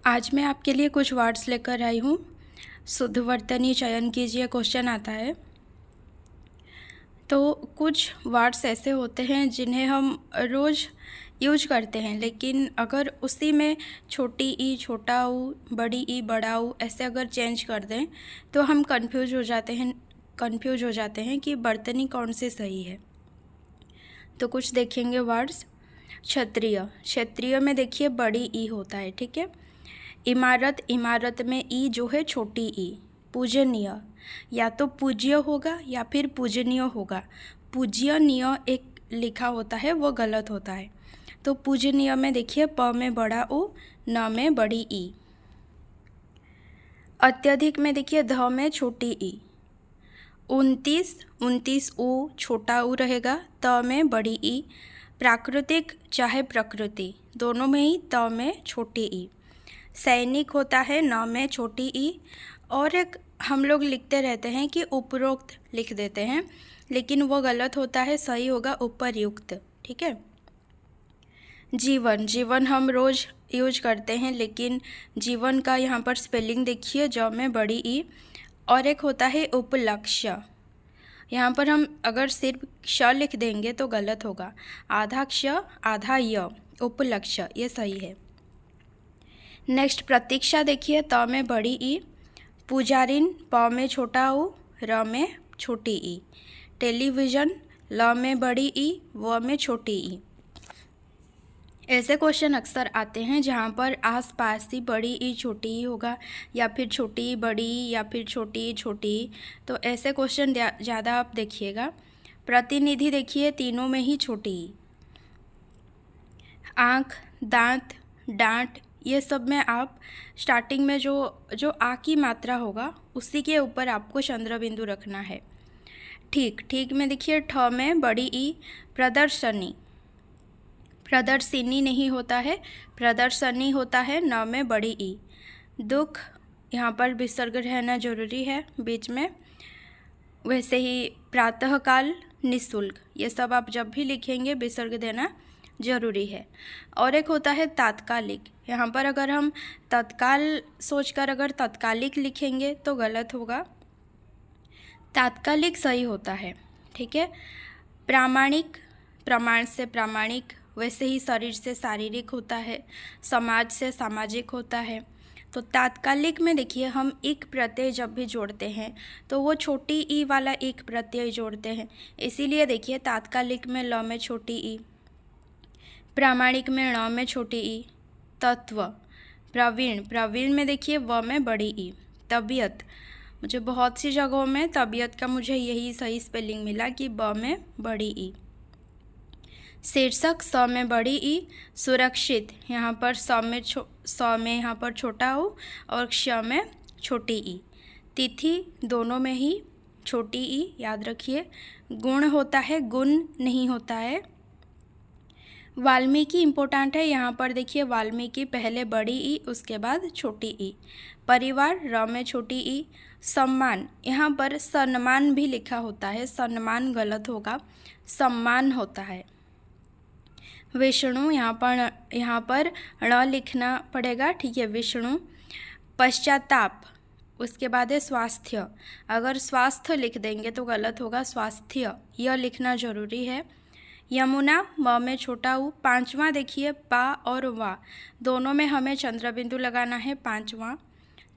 आज मैं आपके लिए कुछ वर्ड्स लेकर आई हूँ। शुद्ध वर्तनी चयन कीजिए क्वेश्चन आता है। तो कुछ वर्ड्स ऐसे होते हैं जिन्हें हम रोज़ यूज करते हैं, लेकिन अगर उसी में छोटी ई छोटा ऊ, बड़ी ई बड़ा ऊ ऐसे अगर चेंज कर दें तो हम कंफ्यूज हो जाते हैं कि वर्तनी कौन सी सही है। तो कुछ देखेंगे वर्ड्स। क्षत्रिय में देखिए बड़ी ई होता है, ठीक है। इमारत में ई जो है छोटी ई। पूजनीय या तो पूज्य होगा या फिर पूजनीय होगा। पूजनीय एक लिखा होता है वो गलत होता है। तो पूजनीय में देखिए प में बड़ा उ, न में बड़ी ई। अत्यधिक में देखिए ध में छोटी ई। 29 ऊ छोटा ऊ रहेगा, त में बड़ी ई। प्राकृतिक चाहे प्रकृति दोनों में ही त में छोटी ई। सैनिक होता है न में छोटी ई। और एक हम लोग लिखते रहते हैं कि उपरोक्त लिख देते हैं, लेकिन वो गलत होता है, सही होगा उपर्युक्त, ठीक है। जीवन हम रोज़ यूज करते हैं, लेकिन जीवन का यहाँ पर स्पेलिंग देखिए ज में बड़ी ई। और एक होता है उपलक्ष्य। यहाँ पर हम अगर सिर्फ श लिख देंगे तो गलत होगा। आधा क्ष आधा य, उपलक्ष्य, ये सही है। नेक्स्ट प्रतीक्षा देखिए त में बड़ी ई। पुजारिन प में छोटा ऊ, र में छोटी ई। टेलीविज़न ल में बड़ी ई, व में छोटी ई। ऐसे क्वेश्चन अक्सर आते हैं जहाँ पर आस पास ही बड़ी ई छोटी ई होगा, या फिर छोटी ई बड़ी ई, या फिर छोटी ई छोटी ई। तो ऐसे क्वेश्चन ज़्यादा आप देखिएगा। प्रतिनिधि देखिए तीनों में ही छोटी ई। आँख, दांत, डांट, ये सब में आप स्टार्टिंग में जो आ की मात्रा होगा उसी के ऊपर आपको चंद्र बिंदु रखना है। ठीक में देखिए ठ में बड़ी ई। प्रदर्शिनी नहीं होता है, प्रदर्शनी होता है, न में बड़ी ई। दुख, यहाँ पर विसर्ग रहना जरूरी है बीच में। वैसे ही प्रातःकाल, निःशुल्क, ये सब आप जब भी लिखेंगे विसर्ग देना जरूरी है। और एक होता है तात्कालिक। यहाँ पर अगर हम तत्काल सोचकर अगर तत्कालिक लिखेंगे तो गलत होगा, तात्कालिक सही होता है, ठीक है। प्रामाणिक, प्रमाण से प्रामाणिक, वैसे ही शरीर से शारीरिक होता है, समाज से सामाजिक होता है। तो तात्कालिक में देखिए हम एक प्रत्यय जब भी जोड़ते हैं तो वो छोटी ई वाला एक प्रत्यय जोड़ते हैं, इसीलिए देखिए तात्कालिक में ल में छोटी ई, प्रामाणिक में ण में छोटी ई। तत्व, प्रवीण में देखिए व में बड़ी ई। तबीयत, मुझे बहुत सी जगहों में तबीयत का मुझे यही सही स्पेलिंग मिला कि ब में बड़ी ई। शीर्षक स में बड़ी ई। सुरक्षित, यहाँ पर स में यहाँ पर छोटा हो और क्ष में छोटी ई। तिथि दोनों में ही छोटी ई, याद रखिए। गुण होता है, गुण नहीं होता है। वाल्मीकि इम्पोर्टेंट है, यहाँ पर देखिए वाल्मीकि पहले बड़ी ई उसके बाद छोटी ई। परिवार र में छोटी ई। सम्मान, यहाँ पर सम्मान भी लिखा होता है, सम्मान गलत होगा, सम्मान होता है। विष्णु, यहाँ पर ण लिखना पड़ेगा, ठीक है, विष्णु। पश्चाताप, उसके बाद है स्वास्थ्य, अगर स्वास्थ्य लिख देंगे तो गलत होगा, स्वास्थ्य, यह लिखना जरूरी है। यमुना म में छोटा ऊ। पांचवा देखिए पा और वा दोनों में हमें चंद्रबिंदु लगाना है, पांचवा।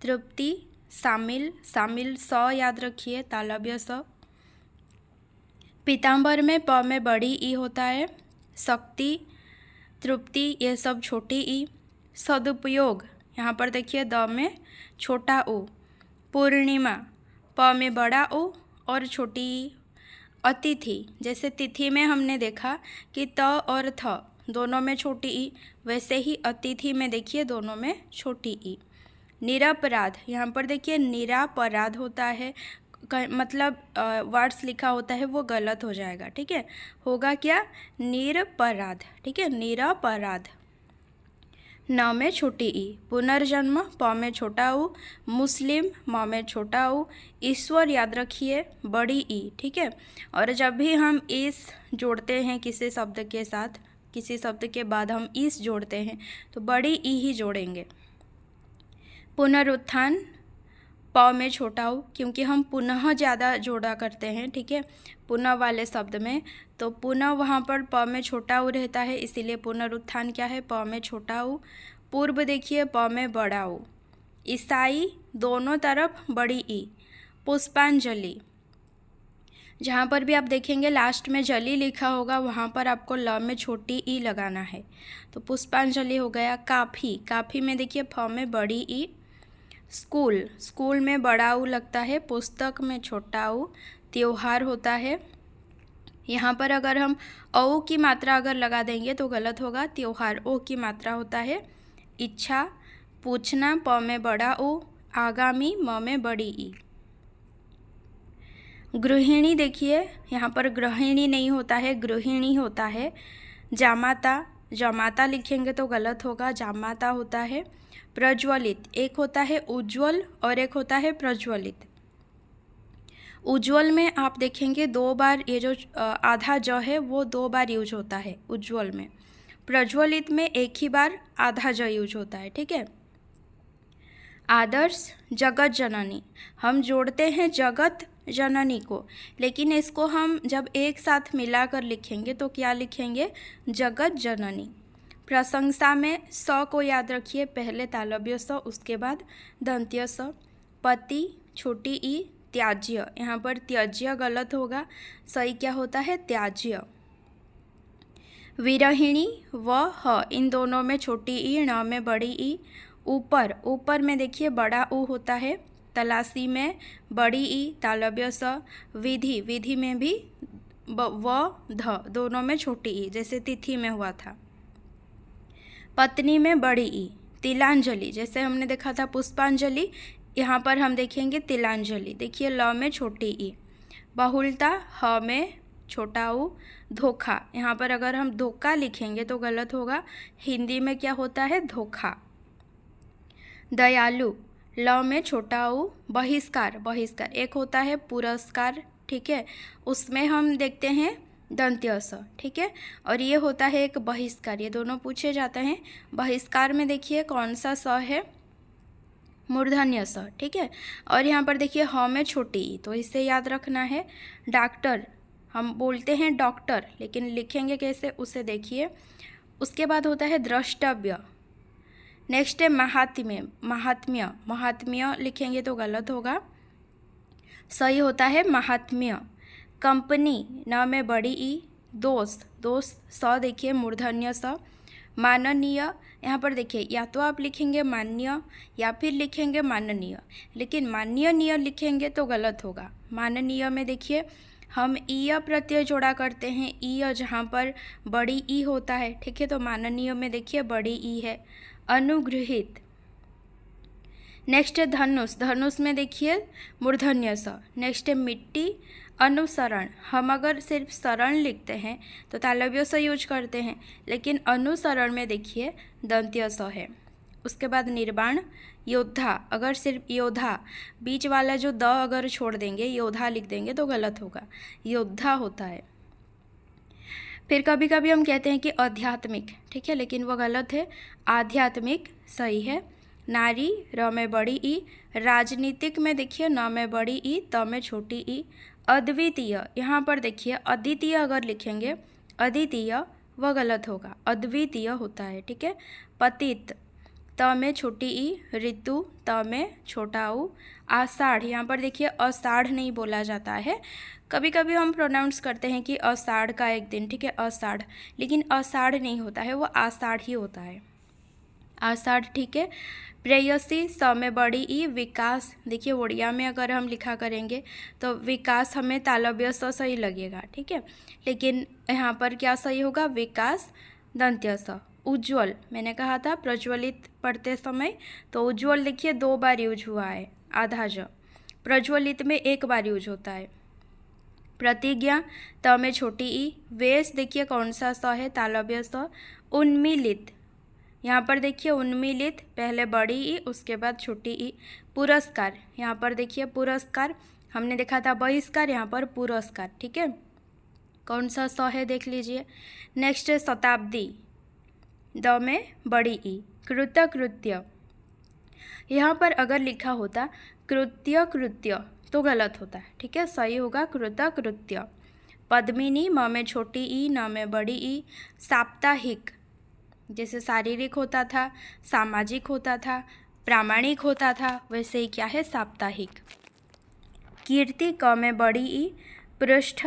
तृप्ति, शामिल स याद रखिए, तालव्य स। पीताम्बर में प में बड़ी ई होता है। शक्ति, तृप्ति, ये सब छोटी ई। सदुपयोग, यहाँ पर देखिए द में छोटा ऊ। पूर्णिमा, प में बड़ा ऊ और छोटी ई। अतिथि, जैसे तिथि में हमने देखा कि त और थ दोनों में छोटी ई, वैसे ही अतिथि में देखिए दोनों में छोटी ई। निरपराध, यहाँ पर देखिए निरापराध होता है, मतलब वर्ड्स लिखा होता है वो गलत हो जाएगा, ठीक है, होगा क्या, निरपराध, ठीक है, निरपराध। न में छोटी ई। पुनर्जन्म प में छोटा ऊ। मुस्लिम म में छोटा ऊ। ईश्वर याद रखिए बड़ी ई, ठीक है। और जब भी हम इस जोड़ते हैं किसी शब्द के साथ, किसी शब्द के बाद हम इस जोड़ते हैं तो बड़ी ई ही जोड़ेंगे। पुनरुत्थान प में छोटा ऊ, क्योंकि हम पुनः ज़्यादा जोड़ा करते हैं, ठीक है, पुनः वाले शब्द में, तो पुनः वहाँ पर प में छोटा ऊ रहता है, इसीलिए पुनरुत्थान क्या है, प में छोटा ऊ। पूर्व देखिए प में बड़ा ऊ। ईसाई दोनों तरफ बड़ी ई। पुष्पांजलि, जहाँ पर भी आप देखेंगे लास्ट में जली लिखा होगा वहाँ पर आपको ल में छोटी ई लगाना है, तो पुष्पांजलि हो गया। काफ़ी, काफ़ी में देखिए फ में बड़ी ई। स्कूल, स्कूल में बड़ा ऊ लगता है, पुस्तक में छोटा ऊ। त्योहार होता है, यहाँ पर अगर हम औ की मात्रा अगर लगा देंगे तो गलत होगा, त्योहार ओ की मात्रा होता है। इच्छा, पूछना प में बड़ा ऊ। आगामी म में बड़ी ई। गृहिणी देखिए यहाँ पर गृहिणी नहीं होता है, गृहिणी होता है। जामाता, जमाता लिखेंगे तो गलत होगा, जामाता होता है। प्रज्वलित, एक होता है उज्ज्वल और एक होता है प्रज्वलित। उज्ज्वल में आप देखेंगे 2 बार ये जो आधा ज है वो 2 बार यूज होता है उज्ज्वल में। प्रज्वलित में एक ही बार आधा ज यूज होता है, ठीक है। आदर्श, जगत जननी, हम जोड़ते हैं जगत जननी को, लेकिन इसको हम जब एक साथ मिलाकर लिखेंगे तो क्या लिखेंगे, जगत जननी। प्रशंसा में स को याद रखिए, पहले तालव्य स उसके बाद दंत्य स। पति, छोटी ई। त्याज्य, यहाँ पर त्यज्य गलत होगा, सही क्या होता है, त्याज्य। विरहिणी व ह, इन दोनों में छोटी ई, ण में बड़ी ई। ऊपर, ऊपर में देखिए बड़ा ऊ होता है। तलाशी में बड़ी ई, तालव्य स। विधि, विधि में भी व ध, दोनों में छोटी ई, जैसे तिथि में हुआ था। पत्नी में बड़ी ई। तिलांजलि, जैसे हमने देखा था पुष्पांजलि, यहाँ पर हम देखेंगे तिलांजलि, देखिए ल में छोटी ई। बहुलता, ह में छोटा ऊ। धोखा, यहाँ पर अगर हम धोखा लिखेंगे तो गलत होगा, हिंदी में क्या होता है, धोखा। दयालु, ल में छोटा ऊ। बहिष्कार, बहिष्कार एक होता है पुरस्कार, ठीक है, उसमें हम देखते हैं दंत्य स, ठीक है, और ये होता है एक बहिष्कार, ये दोनों पूछे जाते हैं। बहिष्कार में देखिए कौन सा स है, मूर्धन्य स, ठीक है, और यहाँ पर देखिए ह में छोटी ई, तो इसे याद रखना है। डॉक्टर, हम बोलते हैं डॉक्टर, लेकिन लिखेंगे कैसे उसे देखिए। उसके बाद होता है द्रष्टव्य। नेक्स्ट है महात्म्य, महात्म्य, महात्म्य लिखेंगे तो गलत होगा, सही होता है महात्म्य। कंपनी, न में बड़ी ई। दोस्त, दोस्त स देखिए मूर्धन्य स। माननीय, यहाँ पर देखिए या तो आप लिखेंगे मान्य या फिर लिखेंगे माननीय, लेकिन माननीय लिखेंगे तो गलत होगा। माननीय में देखिए हम ईय प्रत्यय जोड़ा करते हैं, ईय जहाँ पर बड़ी ई होता है, ठीक है, तो माननीय में देखिए बड़ी ई है। अनुगृहित। नेक्स्ट है धनुष, धनुष में देखिए मूर्धन्य स। नेक्स्ट है मिट्टी। अनुसरण, हम अगर सिर्फ शरण लिखते हैं तो तालव्य स यूज करते हैं, लेकिन अनुसरण में देखिए दंत्य स है। उसके बाद निर्वाण। योद्धा, अगर सिर्फ योद्धा, बीच वाला जो द अगर छोड़ देंगे, योद्धा लिख देंगे तो गलत होगा, योद्धा होता है। फिर कभी कभी हम कहते हैं कि आध्यात्मिक, ठीक है, लेकिन वह गलत है, आध्यात्मिक सही है। नारी, र में बड़ी ई। राजनीतिक में देखिए न में बड़ी ई, त में छोटी ई। अद्वितीय, यहाँ पर देखिए अद्वितीय अगर लिखेंगे, अद्वितीय वह गलत होगा, अद्वितीय होता है, ठीक है। पतित, त में छोटी ई। ऋतु, त में छोटा ऊ। आषाढ़, यहाँ पर देखिए आषाढ़ नहीं बोला जाता है, कभी कभी हम प्रोनाउंस करते हैं कि आषाढ़ का एक दिन, ठीक है, आषाढ़, लेकिन आषाढ़ नहीं होता है, वो आषाढ़ ही होता है, आषाढ़, ठीक है। प्रेयसी, स में बड़ी ई। विकास, देखिए उड़िया में अगर हम लिखा करेंगे तो विकास हमें तालव्य स सही लगेगा, ठीक है, लेकिन यहाँ पर क्या सही होगा, विकास दंत्य स। उज्ज्वल, मैंने कहा था प्रज्वलित पढ़ते समय, तो उज्ज्वल देखिए 2 बार यूज हुआ है, आधा ज। प्रज्वलित में 1 बार यूज होता है। प्रतिज्ञा, त में छोटी ई। वेश, देखिए कौन सा स है, तालव्य स। उन्मीलित, यहाँ पर देखिए उन्मीलित, पहले बड़ी ई उसके बाद छोटी ई। पुरस्कार, यहाँ पर देखिए पुरस्कार, हमने देखा था बहिष्कार, यहाँ पर पुरस्कार, ठीक है, कौन सा स है देख लीजिए। नेक्स्ट है शताब्दी, द में बड़ी ई। कृतकृत्य, यहाँ पर अगर लिखा होता कृत्य कृत्य तो गलत होता है, ठीक है, सही होगा कृत कृत्य। पद्मिनी, म में छोटी ई, न में बड़ी ई। साप्ताहिक, जैसे शारीरिक होता था, सामाजिक होता था, प्रामाणिक होता था, वैसे ही क्या है साप्ताहिक। कीर्ति, क में बड़ी ई। पृष्ठ,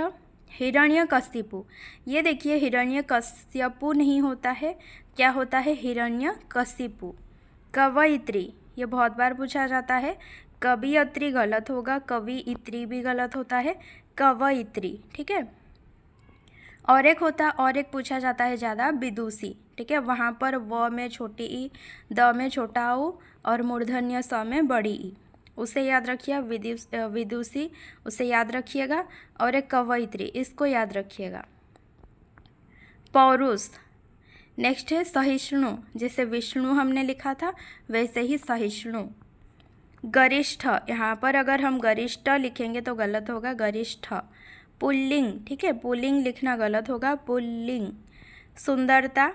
हिरण्यकशिपु, ये देखिए हिरण्यकश्यपु नहीं होता है, क्या होता है हिरण्यकशिपु। कवयित्री, ये बहुत बार पूछा जाता है, कवियत्री गलत होगा, कवियित्री भी गलत होता है, कवयित्री, ठीक है। और एक पूछा जाता है ज़्यादा, विदुषी, ठीक है, वहाँ पर व में छोटी ई, द में छोटा उ और मूर्धन्य स में बड़ी ई, उसे याद रखिए। विदुषी उसे याद रखिएगा, और एक कवयित्री इसको याद रखिएगा। पौरुष, नेक्स्ट है सहिष्णु, जैसे विष्णु हमने लिखा था वैसे ही सहिष्णु। गरिष्ठ, यहाँ पर अगर हम गरिष्ठ लिखेंगे तो गलत होगा, गरिष्ठ। पुल्लिंग, ठीक है, पुल्लिंग लिखना गलत होगा, पुल्लिंग। सुंदरता,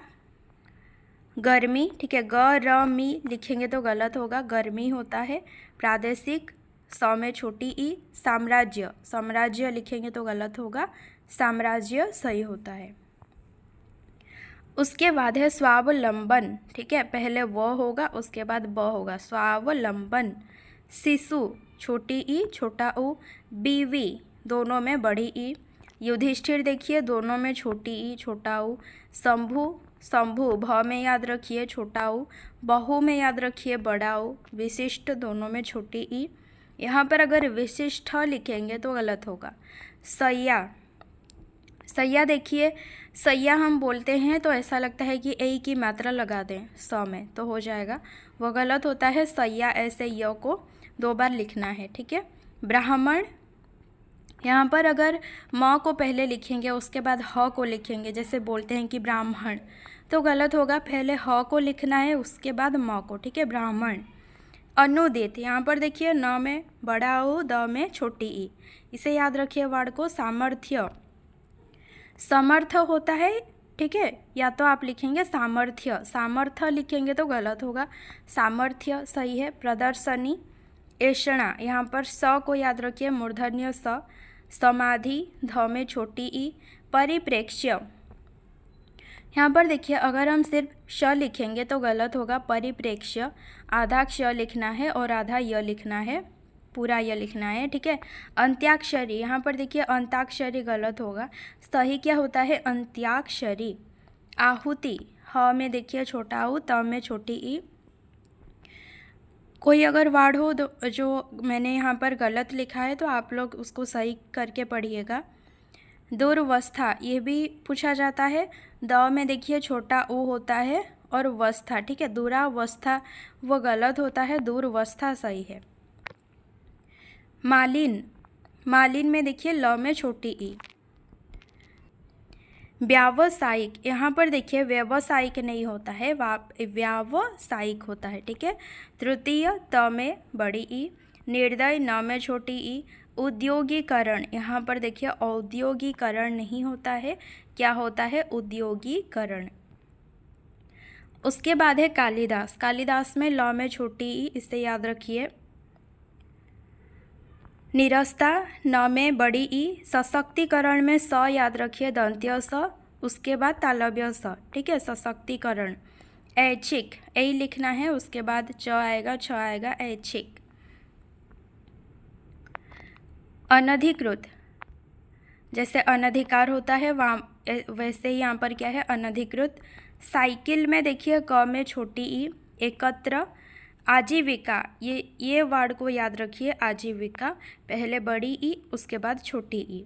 गर्मी, ठीक है, गरमी लिखेंगे तो गलत होगा, गर्मी होता है। प्रादेशिक, स में छोटी ई। साम्राज्य, साम्राज्य लिखेंगे तो गलत होगा, साम्राज्य सही होता है। उसके बाद है स्वावलंबन, ठीक है, पहले व होगा उसके बाद ब होगा, स्वावलंबन। शिशु, छोटी ई छोटा उ। बीवी, दोनों में बड़ी ई। युधिष्ठिर देखिए दोनों में छोटी ई छोटा उ। शंभु, शंभु भ में याद रखिए छोटा उ, बहु में याद रखिए बड़ा उ। विशिष्ट, दोनों में छोटी ई। यहाँ पर अगर विशिष्ट लिखेंगे तो गलत होगा। सैया, सैया देखिए, सैया हम बोलते हैं तो ऐसा लगता है कि ए की मात्रा लगा दें स में तो हो जाएगा, वो गलत होता है। सैया ऐसे य को 2 बार लिखना है, ठीक है। ब्राह्मण, यहाँ पर अगर म को पहले लिखेंगे उसके बाद ह को लिखेंगे, जैसे बोलते हैं कि ब्राह्मण, तो गलत होगा, पहले ह को लिखना है उसके बाद म को, ठीक है, ब्राह्मण। अनुदित, यहाँ पर देखिए न में बड़ा उ, द में छोटी ई, इसे याद रखिए वर्ड को। सामर्थ्य, समर्थ होता है, ठीक है, या तो आप लिखेंगे सामर्थ्य, सामर्थ्य लिखेंगे तो गलत होगा, सामर्थ्य सही है। प्रदर्शनी, ऐषणा, यहाँ पर स को याद रखिए मूर्धन्य स। समाधि, ध में छोटी ई। परिप्रेक्ष्य, यहाँ पर देखिए अगर हम सिर्फ श लिखेंगे तो गलत होगा, परिप्रेक्ष्य आधा क्ष लिखना है और आधा य लिखना है, पूरा य लिखना है, ठीक है। अंत्याक्षरी, यहाँ पर देखिए अंताक्षरी गलत होगा, सही क्या होता है अंत्याक्षरी। आहुति, ह में देखिए छोटा उ, त में छोटी ई। कोई अगर वर्ड हो जो मैंने यहाँ पर गलत लिखा है तो आप लोग उसको सही करके पढ़िएगा। दुर्वस्था, ये भी पूछा जाता है, द में देखिए छोटा उ होता है और वस्था, ठीक है, दुरावस्था वो गलत होता है, दुर्वस्था सही है। मालिन, मालिन में देखिए ल में छोटी ई। व्यावसायिक, यहाँ पर देखिए व्यावसायिक नहीं होता है, व्यावसायिक होता है, ठीक है। तृतीय, त में बड़ी ई। निर्दय, न में छोटी ई। उद्योगीकरण, यहाँ पर देखिए औद्योगीकरण नहीं होता है, क्या होता है उद्योगीकरण। उसके बाद है कालिदास, कालिदास में ल में छोटी ई, इसे याद रखिए। निरस्ता, न में बड़ी ई। सशक्तिकरण में स याद रखिए दंत्य स, उसके बाद तालव्य स, ठीक है, सशक्तिकरण। ऐच्छिक, ए लिखना है उसके बाद च आएगा, छ आएगा, ऐच्छिक। अनधिकृत, जैसे अनधिकार होता है वहाँ वैसे ही यहाँ पर क्या है अनधिकृत। साइकिल में देखिए क में छोटी ई। एकत्र, आजीविका, ये वर्ड को याद रखिए, आजीविका पहले बड़ी ई उसके बाद छोटी ई।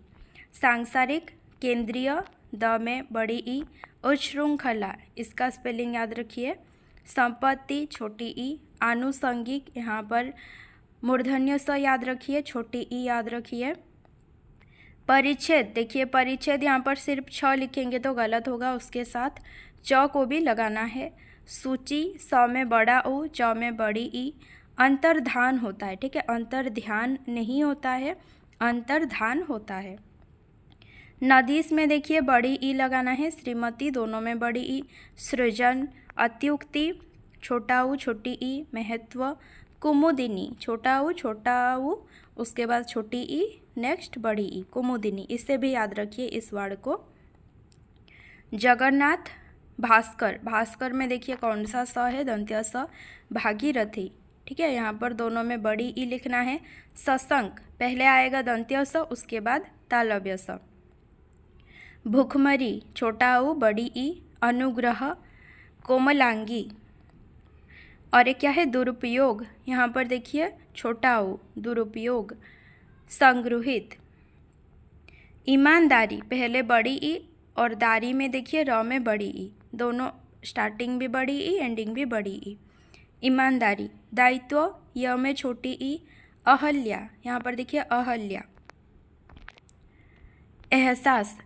सांसारिक, केंद्रीय, द में बड़ी ई। उच्छृंखला, इसका स्पेलिंग याद रखिए। संपत्ति, छोटी ई। आनुषंगिक, यहाँ पर मूर्धन्य स याद रखिए, छोटी ई याद रखिए। परिच्छेद, देखिए परिच्छेद यहाँ पर सिर्फ छ लिखेंगे तो गलत होगा, उसके साथ च को भी लगाना है। सूची, स में बड़ा उ, च में बड़ी ई। अंतर्धान होता है, ठीक है, अंतर्ध्यान नहीं होता है, अंतर्धान होता है। नदीस में देखिए बड़ी ई लगाना है, श्रीमती दोनों में बड़ी ई। सृजन, अत्युक्ति, छोटा ऊ छोटी ई महत्व, कुमुदिनी छोटा ऊ उसके बाद छोटी ई नेक्स्ट बड़ी ई कुमुदिनी, इससे भी याद रखिए इस वर्ड को। जगन्नाथ भास्कर, भास्कर में देखिए कौन सा स है, दंत्य स। भागीरथी, ठीक है, यहाँ पर दोनों में बड़ी ई लिखना है। सशंक पहले आएगा दंत्य स उसके बाद तालव्य स। भूखमरी छोटा ऊ बड़ी ई, अनुग्रह कोमलांगी। और एक क्या है दुरुपयोग, यहाँ पर देखिए छोटा ऊ दुरुपयोग संगृहित। ईमानदारी पहले बड़ी ई और दारी में देखिए र में बड़ी ई, दोनों स्टार्टिंग भी बड़ी ई एंडिंग भी बड़ी ई। ईमानदारी। दायित्व य में छोटी ई। अहल्या, यहाँ पर देखिए अहल्या। एहसास,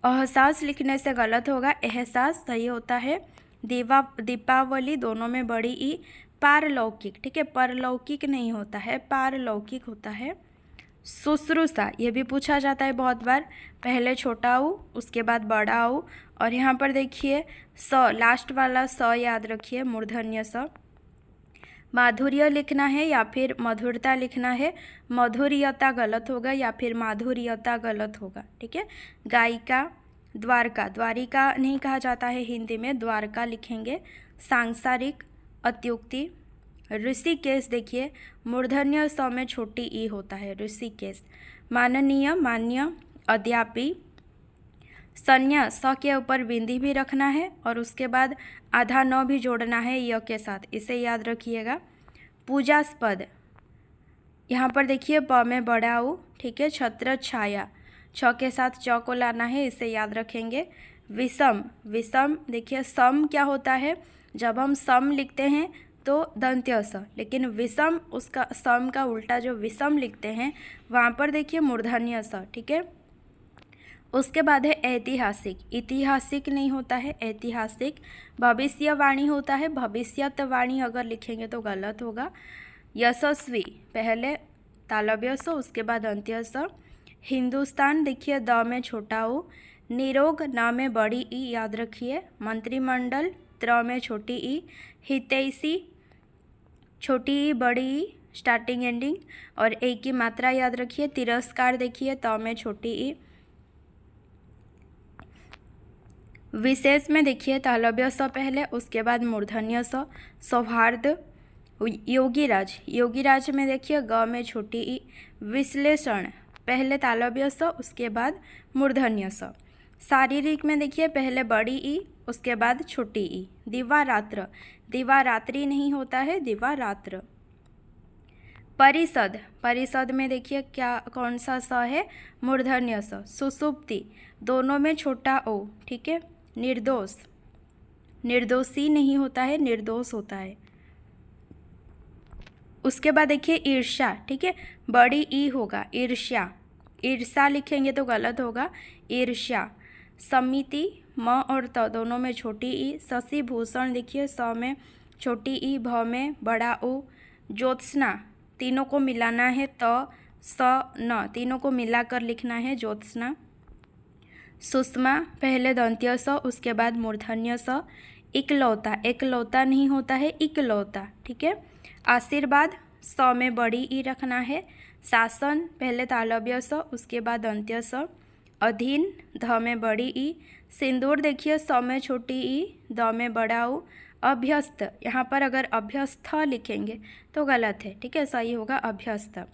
एहसास लिखने से गलत होगा, एहसास सही होता है। दीपावली दोनों में बड़ी ई। पारलौकिक, ठीक है, परलौकिक नहीं होता है, पारलौकिक होता है। शुश्रूषा, ये भी पूछा जाता है बहुत बार, पहले छोटा ऊ उसके बाद बड़ा ऊ, और यहाँ पर देखिए स लास्ट वाला स याद रखिए, मूर्धन्य स। माधुर्य लिखना है या फिर मधुरता लिखना है, मधुर्यता गलत होगा या फिर माधुर्यता गलत होगा, ठीक है। गायिका, द्वारका, द्वारिका नहीं कहा जाता है हिंदी में, द्वारका लिखेंगे। सांसारिक, अत्युक्ति। ऋषिकेश देखिए मूर्धन्य स में छोटी ई होता है, ऋषिकेश। माननीय, मान्य, अद्यापी। संज्ञा, स के ऊपर बिंदी भी रखना है और उसके बाद आधा न भी जोड़ना है य के साथ, इसे याद रखिएगा। पूजास्पद, यहाँ पर देखिए प में बड़ा ऊ, ठीक है। छत्र छाया, छ के साथ च को लाना है, इसे याद रखेंगे। विषम, विषम देखिए सम क्या होता है, जब हम सम लिखते हैं तो दंत्य स, लेकिन विषम उसका सम का उल्टा जो विषम लिखते हैं वहाँ पर देखिए मूर्धन्य स, ठीक है। उसके बाद है ऐतिहासिक, ऐतिहासिक नहीं होता है, ऐतिहासिक। भविष्यवाणी होता है, भविष्यवाणी अगर लिखेंगे तो गलत होगा। यशस्वी पहले तालव्य स उसके बाद अंत्य स। हिंदुस्तान देखिए द में छोटा ऊ। निरोग न में बड़ी ई याद रखिए। मंत्रिमंडल त्र में छोटी ई। हितैषी छोटी ई बड़ी ई स्टार्टिंग एंडिंग और एक की मात्रा याद रखिए। तिरस्कार देखिए त में छोटी ई। विशेष में देखिए तालव्य स पहले उसके बाद मूर्धन्य स। सौहार्द। योगीराज, योगीराज में देखिए ग में छोटी ई। विश्लेषण पहले तालव्य स उसके बाद मूर्धन्य स। शारीरिक में देखिए पहले बड़ी ई उसके बाद छोटी ई। दिवारात्र, दिवारात्रि नहीं होता है, दिवारात्र। परिषद, परिषद में देखिए क्या कौन सा स है, मूर्धन्य स। सुसुप्ति दोनों में छोटा ओ, ठीक है। निर्दोष, निर्दोषी नहीं होता है, निर्दोष होता है। उसके बाद देखिए ईर्ष्या, ठीक है, बड़ी ई होगा, ईर्ष्या। ईर्ष्या लिखेंगे तो गलत होगा, ईर्ष्या। समिति म और त दोनों में छोटी ई। शशि भूषण देखिए स में छोटी ई, भ में बड़ा ओ। ज्योत्सना तीनों को मिलाना है, त स न तीनों को मिलाकर लिखना है, ज्योत्सना। सुषमा पहले दंत्य स उसके बाद मूर्धन्य स। इकलौता, एकलौता नहीं होता है, इकलौता, ठीक है। आशीर्वाद स में बड़ी ई रखना है। शासन पहले तालव्य स उसके बाद अंत्य स। अधीन ध में बड़ी ई। सिंदूर देखिए स में छोटी ई, द में बड़ा ऊ। अभ्यस्त, यहाँ पर अगर अभ्यस्त लिखेंगे तो गलत है, ठीक है, सही होगा अभ्यस्त।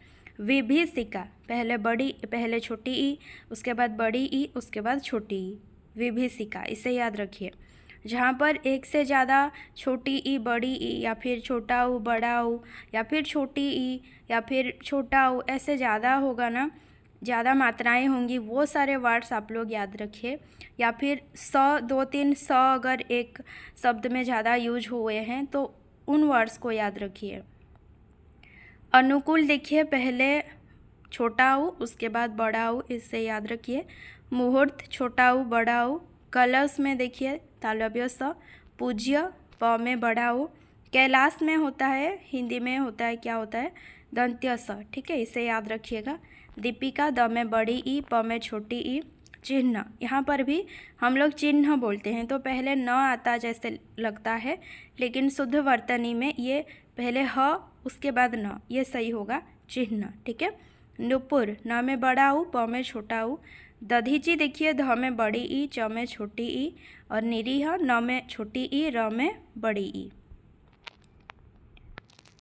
विभीषिका पहले छोटी ई उसके बाद बड़ी ई उसके बाद छोटी ई, विभीषिका, इसे याद रखिए। जहाँ पर एक से ज़्यादा छोटी ई बड़ी ई या फिर छोटा ऊ बड़ा ऊ या फिर छोटी ई या फिर छोटा ऊ ऐसे ज़्यादा होगा ना, ज़्यादा मात्राएं होंगी, वो सारे वर्ड्स आप लोग याद रखिए। या फिर स, दो तीन स अगर एक शब्द में ज़्यादा यूज हुए हैं तो उन वर्ड्स को याद रखिए। अनुकूल देखिए पहले छोटा ऊ उसके बाद बड़ा ऊ, इससे याद रखिए। मुहूर्त छोटा ऊ बड़ा ऊ। कलश में देखिए तालव्य स। पूज्य प में बड़ा ऊ। कैलाश में होता है, हिंदी में होता है, क्या होता है, दंत्य स, ठीक है, इसे याद रखिएगा। दीपिका द में बड़ी ई, प में छोटी ई। चिन्ह, यहाँ पर भी हम लोग चिन्ह बोलते हैं तो पहले न आता जैसे लगता है, लेकिन शुद्ध वर्तनी में ये पहले ह उसके बाद न, ये सही होगा चिन्ह। ठीक है। नुपुर, न में बड़ा ऊ, प में छोटा ऊ। दधीची देखिए ध में बड़ी ई, च में छोटी ई। और निरीह, न में छोटी ई, र में बड़ी ई।